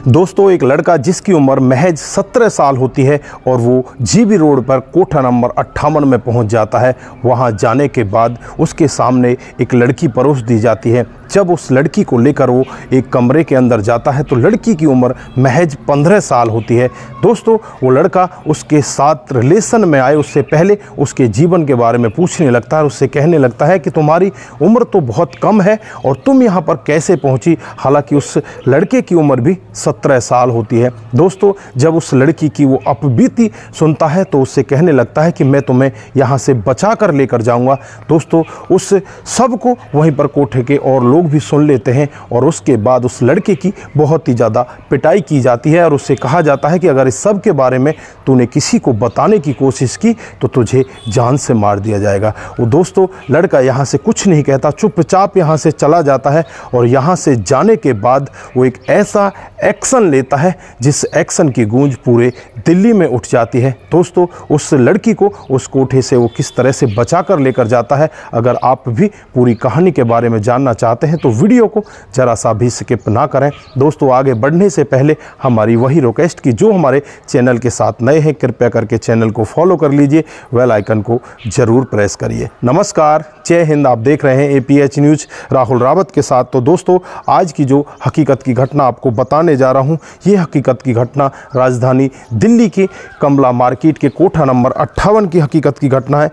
दोस्तों, एक लड़का जिसकी उम्र महज 17 साल होती है और वो जीबी रोड पर कोठा नंबर 58 में पहुंच जाता है। वहां जाने के बाद उसके सामने एक लड़की परोस दी जाती है। जब उस लड़की को लेकर वो एक कमरे के अंदर जाता है तो लड़की की उम्र महज 15 साल होती है। दोस्तों, वो लड़का उसके साथ रिलेशन में आए उससे पहले उसके जीवन के बारे में पूछने लगता है। उससे कहने लगता है कि तुम्हारी उम्र तो बहुत कम है और तुम यहाँ पर कैसे पहुँची। हालांकि उस लड़के की उम्र भी 17 साल होती है। दोस्तों, जब उस लड़की की वो अपबीती सुनता है तो उससे कहने लगता है कि मैं तुम्हें यहाँ से बचा कर लेकर जाऊँगा। दोस्तों, उस सब को वहीं पर कोठे के और लोग भी सुन लेते हैं और उसके बाद उस लड़के की बहुत ही ज़्यादा पिटाई की जाती है और उससे कहा जाता है कि अगर इस सब के बारे में तूने किसी को बताने की कोशिश की तो तुझे जान से मार दिया जाएगा। वो दोस्तों, लड़का यहाँ से कुछ नहीं कहता, चुपचाप यहाँ से चला जाता है और यहाँ से जाने के बाद वो एक ऐसा एक्शन लेता है जिस एक्शन की गूंज पूरे दिल्ली में उठ जाती है। दोस्तों, उस लड़की को उस कोठे से वो किस तरह से बचा कर लेकर जाता है, अगर आप भी पूरी कहानी के बारे में जानना चाहते हैं तो वीडियो को जरा सा भी स्किप ना करें। दोस्तों, आगे बढ़ने से पहले हमारी वही रिक्वेस्ट की जो हमारे चैनल के साथ नए हैं, कृपया करके चैनल को फॉलो कर लीजिए, बेल आइकन को जरूर प्रेस करिए। नमस्कार, जय हिंद। आप देख रहे हैं APH न्यूज़ राहुल रावत के साथ। तो दोस्तों, आज की जो हकीकत की घटना आपको बताने जा रहा हूं, ये हकीकत की घटना राजधानी दिल्ली की कमला मार्केट के कोठा नंबर 58 की हकीकत की घटना है।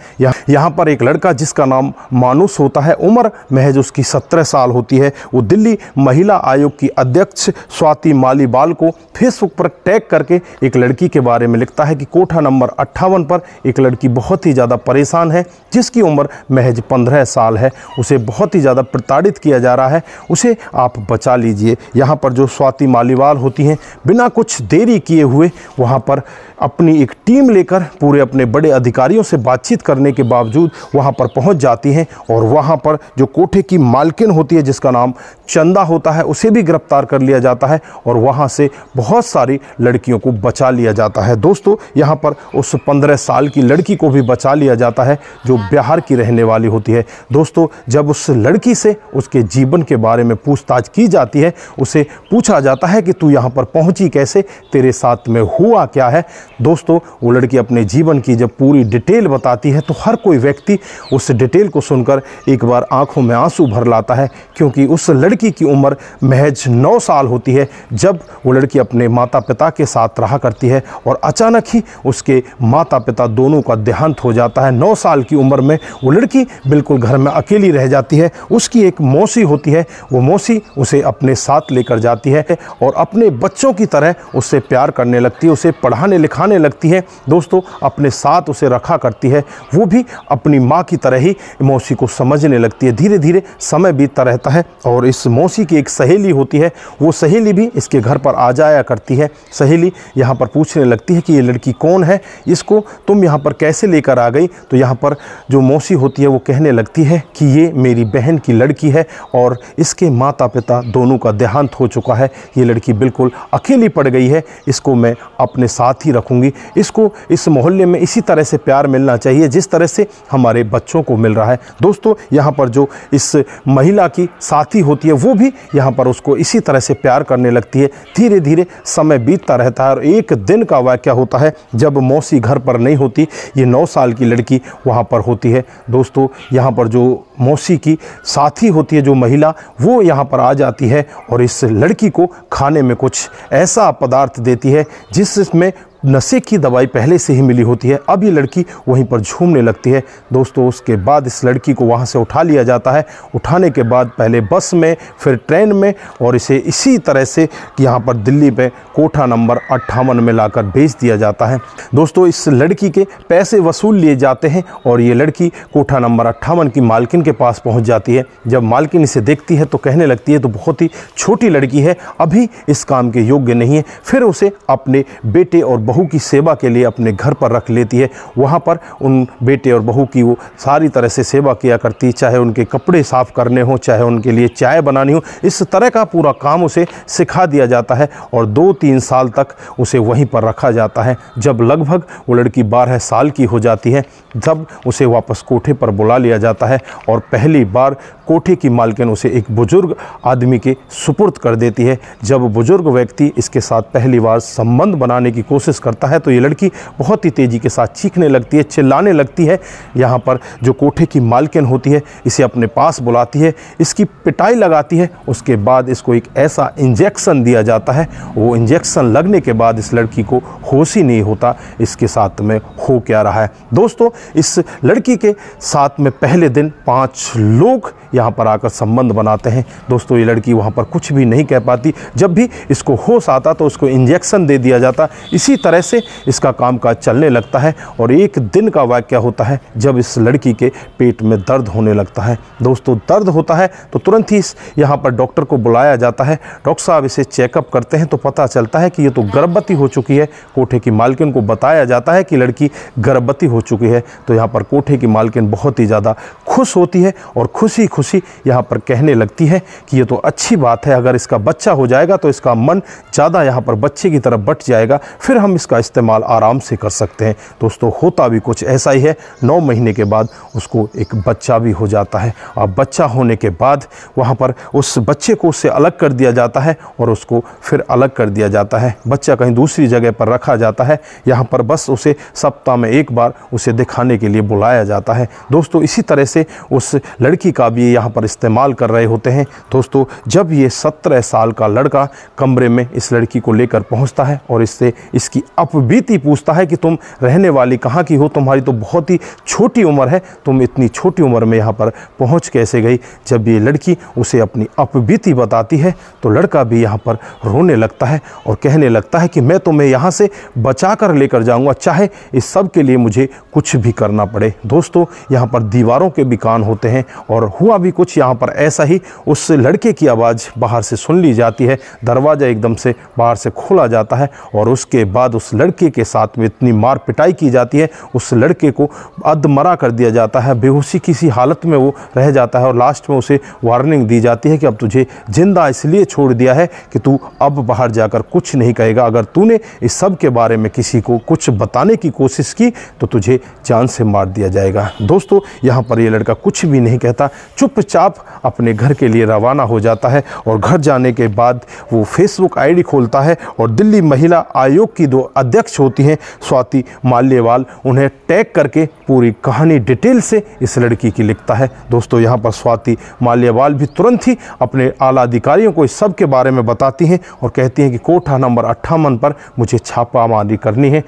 यहाँ पर एक लड़का जिसका नाम मानुस होता है, उम्र महज उसकी 17 साल होती है। वो दिल्ली महिला आयोग की अध्यक्ष स्वाति मालीवाल को फेसबुक पर टैग करके एक लड़की के बारे में लिखता है कि कोठा नंबर 58 पर एक लड़की बहुत ही ज़्यादा परेशान है जिसकी उम्र महज 15 साल है। उसे बहुत ही ज़्यादा प्रताड़ित किया जा रहा है, उसे आप बचा लीजिए। यहाँ पर जो स्वाति मालीवाल होती हैं, बिना कुछ देरी किए हुए वहाँ पर अपनी एक टीम लेकर पूरे अपने बड़े अधिकारियों से बातचीत करने के बावजूद वहाँ पर पहुँच जाती हैं और वहाँ पर जो कोठे की मालकिन होती है जिसका नाम चंदा होता है, उसे भी गिरफ्तार कर लिया जाता है और वहाँ से बहुत सारी लड़कियों को बचा लिया जाता है। दोस्तों, यहाँ पर उस 15 साल की लड़की को भी बचा लिया जाता है जो बिहार की रहने वाली होती है। दोस्तों, जब उस लड़की से उसके जीवन के बारे में पूछताछ की जाती है, उसे पूछा जाता है कि तू यहाँ पर पहुँची कैसे, तेरे साथ में हुआ क्या है। दोस्तों, वो लड़की अपने जीवन की जब पूरी डिटेल बताती है तो हर कोई व्यक्ति उस डिटेल को सुनकर एक बार आंखों में आंसू भर लाता है, क्योंकि उस लड़की की उम्र महज 9 साल होती है जब वो लड़की अपने माता पिता के साथ रहा करती है और अचानक ही उसके माता पिता दोनों का देहांत हो जाता है। 9 साल की उम्र में वो लड़की बिल्कुल घर में अकेली रह जाती है। उसकी एक मौसी होती है, वो मौसी उसे अपने साथ लेकर जाती है और अपने बच्चों की तरह उससे प्यार करने लगती है, उसे पढ़ाने लिखाने लगती है। दोस्तों, अपने साथ उसे रखा करती है, वो भी अपनी माँ की तरह ही मौसी को समझने लगती है। धीरे धीरे समय बीतता रहता है और इस मौसी की एक सहेली होती है, वो सहेली भी इसके घर पर आ जाया करती है। सहेली यहाँ पर पूछने लगती है कि ये लड़की कौन है, इसको तुम यहाँ पर कैसे लेकर आ गई। तो यहाँ पर जो मौसी होती है वो कहने लगती है कि ये मेरी बहन की लड़की है और इसके माता पिता दोनों का देहांत हो चुका है, ये लड़की बिल्कुल अकेली पड़ गई है, इसको मैं अपने साथ ही रखूँगी, इसको इस मोहल्ले में इसी तरह से प्यार मिलना चाहिए जिस तरह से हमारे बच्चों को मिल रहा है। दोस्तों, यहाँ पर जो इस महिला की साथी होती है वो भी यहाँ पर उसको इसी तरह से प्यार करने लगती है। धीरे धीरे समय बीतता रहता है और एक दिन का वाक़या होता है जब मौसी घर पर नहीं होती, ये 9 साल की लड़की वहाँ पर होती है। दोस्तों, यहाँ पर जो मौसी की साथी होती है, जो महिला, वो यहाँ पर आ जाती है और इस लड़की को खाने में कुछ ऐसा पदार्थ देती है जिसमें नशे की दवाई पहले से ही मिली होती है। अब ये लड़की वहीं पर झूमने लगती है। दोस्तों, उसके बाद इस लड़की को वहाँ से उठा लिया जाता है। उठाने के बाद पहले बस में, फिर ट्रेन में और इसे इसी तरह से यहाँ पर दिल्ली में कोठा नंबर 58 में लाकर भेज दिया जाता है। दोस्तों, इस लड़की के पैसे वसूल लिए जाते हैं और ये लड़की कोठा नंबर 58 की मालकिन के पास पहुँच जाती है। जब मालकिन इसे देखती है तो कहने लगती है तो बहुत ही छोटी लड़की है, अभी इस काम के योग्य नहीं है। फिर उसे अपने बेटे और बहू की सेवा के लिए अपने घर पर रख लेती है। वहाँ पर उन बेटे और बहू की वो सारी तरह से सेवा किया करती, चाहे उनके कपड़े साफ़ करने हो, चाहे उनके लिए चाय बनानी हो, इस तरह का पूरा काम उसे सिखा दिया जाता है और 2-3 साल तक उसे वहीं पर रखा जाता है। जब लगभग वो लड़की 12 साल की हो जाती है तब उसे वापस कोठे पर बुला लिया जाता है और पहली बार कोठे की मालकिन उसे एक बुजुर्ग आदमी के सुपुर्द कर देती है। जब बुजुर्ग व्यक्ति इसके साथ पहली बार संबंध बनाने की कोशिश करता है तो ये लड़की बहुत ही तेज़ी के साथ चीखने लगती है, चिल्लाने लगती है। यहाँ पर जो कोठे की मालकिन होती है इसे अपने पास बुलाती है, इसकी पिटाई लगाती है। उसके बाद इसको एक ऐसा इंजेक्शन दिया जाता है, वो इंजेक्शन लगने के बाद इस लड़की को होश ही नहीं होता इसके साथ में हो क्या रहा है। दोस्तों, इस लड़की के साथ में पहले दिन 5 लोग यहाँ पर आकर संबंध बनाते हैं। दोस्तों, ये लड़की वहाँ पर कुछ भी नहीं कह पाती। जब भी इसको होश आता तो उसको इंजेक्शन दे दिया जाता। इसी तरह से इसका कामकाज चलने लगता है और एक दिन का वाक़या होता है जब इस लड़की के पेट में दर्द होने लगता है। दोस्तों, दर्द होता है तो तुरंत ही यहाँ पर डॉक्टर को बुलाया जाता है। डॉक्टर साहब इसे चेकअप करते हैं तो पता चलता है कि ये तो गर्भवती हो चुकी है। कोठे की मालकिन को बताया जाता है कि लड़की गर्भवती हो चुकी है। तो यहाँ पर कोठे की मालकिन बहुत ही ज़्यादा खुश होती है और खुशी खुशी यहाँ पर कहने लगती है कि ये तो अच्छी बात है, अगर इसका बच्चा हो जाएगा तो इसका मन ज़्यादा यहाँ पर बच्चे की तरफ बट जाएगा, फिर हम इसका इस्तेमाल आराम से कर सकते हैं। दोस्तों, होता भी कुछ ऐसा ही है। 9 महीने के बाद उसको एक बच्चा भी हो जाता है। अब बच्चा होने के बाद वहाँ पर उस बच्चे को उससे अलग कर दिया जाता है और उसको फिर अलग कर दिया जाता है। बच्चा कहीं दूसरी जगह पर रखा जाता है। यहाँ पर बस उसे सप्ताह में एक बार उसे दिखाने के लिए बुलाया जाता है। दोस्तों, इसी तरह से उस लड़की का भी यहाँ पर इस्तेमाल कर रहे होते हैं। दोस्तों, जब ये 17 साल का लड़का कमरे में इस लड़की को लेकर पहुँचता है और इससे इसकी अपबीती पूछता है कि तुम रहने वाली कहाँ की हो, तुम्हारी तो बहुत ही छोटी उम्र है, तुम इतनी छोटी उम्र में यहाँ पर पहुँच कैसे गई। जब ये लड़की उसे अपनी अपबीती बताती है तो लड़का भी यहाँ पर रोने लगता है और कहने लगता है कि मैं तुम्हें यहाँ से बचा कर लेकर जाऊँगा, चाहे इस सब के लिए मुझे कुछ भी करना पड़े। दोस्तों, यहाँ पर दीवारों के भी कान होते हैं और हुआ भी कुछ यहाँ पर ऐसा ही। उस लड़के की आवाज़ बाहर से सुन ली जाती है, दरवाज़ा एकदम से बाहर से खोला जाता है और उसके बाद उस लड़के के साथ में इतनी मार पिटाई की जाती है, उस लड़के को अधमरा कर दिया जाता है, बेहोशी किसी हालत में वो रह जाता है और लास्ट में उसे वार्निंग दी जाती है कि अब तुझे जिंदा इसलिए छोड़ दिया है कि तू अब बाहर जाकर कुछ नहीं कहेगा, अगर तूने इस सब के बारे में किसी को कुछ बताने की कोशिश की तो तुझे जान से मार दिया जाएगा। दोस्तों, यहाँ पर ये लड़का कुछ भी नहीं कहता, चुपचाप अपने घर के लिए रवाना हो जाता है और घर जाने के बाद वो फेसबुक आईडी खोलता है और दिल्ली महिला आयोग की 2 अध्यक्ष होती हैं स्वाति माल्यवाल, उन्हें टैग करके पूरी कहानी डिटेल से इस लड़की की लिखता है। दोस्तों, यहाँ पर स्वाति माल्यवाल भी तुरंत ही अपने आला अधिकारियों को इस सब के बारे में बताती हैं और कहती हैं कि कोठा नंबर 58 पर मुझे छापामारी करनी है।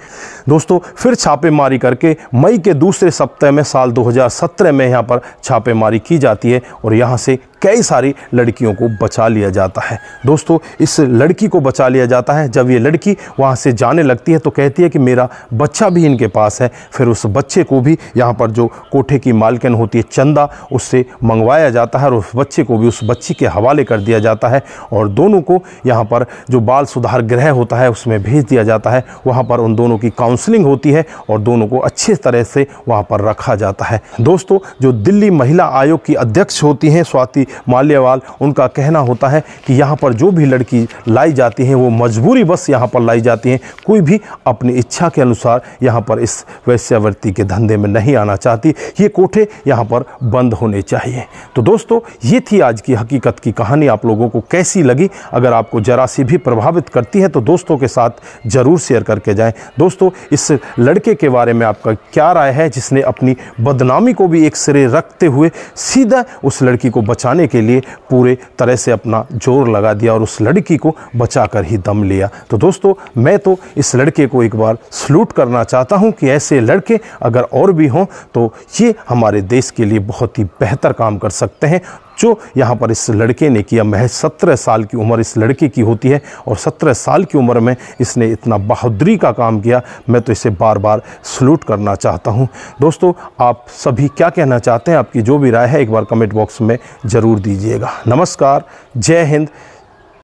दोस्तों, फिर छापेमारी करके मई के दूसरे सप्ताह में साल 2017 में यहाँ पर छापेमारी की जाती है और यहाँ से कई सारी लड़कियों को बचा लिया जाता है। दोस्तों, इस लड़की को बचा लिया जाता है। जब ये लड़की वहाँ से जाने लगती है तो कहती है कि मेरा बच्चा भी इनके पास है। फिर उस बच्चे को भी यहाँ पर जो कोठे की मालकिन होती है चंदा, उससे मंगवाया जाता है और उस बच्चे को भी उस बच्ची के हवाले कर दिया जाता है और दोनों को यहाँ पर जो बाल सुधार गृह होता है उसमें भेज दिया जाता है। वहाँ पर उन दोनों की काउंसलिंग होती है और दोनों को अच्छी तरह से वहाँ पर रखा जाता है। दोस्तों, जो दिल्ली महिला आयोग की अध्यक्ष होती हैं स्वाति माल्यवाल, उनका कहना होता है कि यहाँ पर जो भी लड़की लाई जाती हैं वो मजबूरी बस यहाँ पर लाई जाती हैं, कोई भी अपनी इच्छा के अनुसार यहाँ पर इस वैश्यावृत्ति के धंधे में नहीं आना चाहती। ये कोठे यहाँ पर बंद होने चाहिए। तो दोस्तों, ये थी आज की हकीकत की कहानी। आप लोगों को कैसी लगी? अगर आपको जरा सी भी प्रभावित करती है तो दोस्तों के साथ ज़रूर शेयर करके जाएं। दोस्तों, इस लड़के के बारे में आपका क्या राय है जिसने अपनी बदनामी को भी एक सिरे रखते हुए सीधा उस लड़की को बचाने के लिए पूरे तरह से अपना जोर लगा दिया और उस लड़की को बचाकर ही दम लिया? तो दोस्तों, मैं तो इस लड़के को एक बार सलूट करना चाहता हूं कि ऐसे लड़के अगर और भी हों तो ये हमारे देश के लिए बहुत ही बेहतर काम कर सकते हैं जो यहाँ पर इस लड़के ने किया। महज 17 साल की उम्र इस लड़के की होती है और 17 साल की उम्र में इसने इतना बहादुरी का काम किया। मैं तो इसे बार बार सलूट करना चाहता हूँ। दोस्तों, आप सभी क्या कहना चाहते हैं? आपकी जो भी राय है एक बार कमेंट बॉक्स में ज़रूर दीजिएगा। नमस्कार, जय हिंद,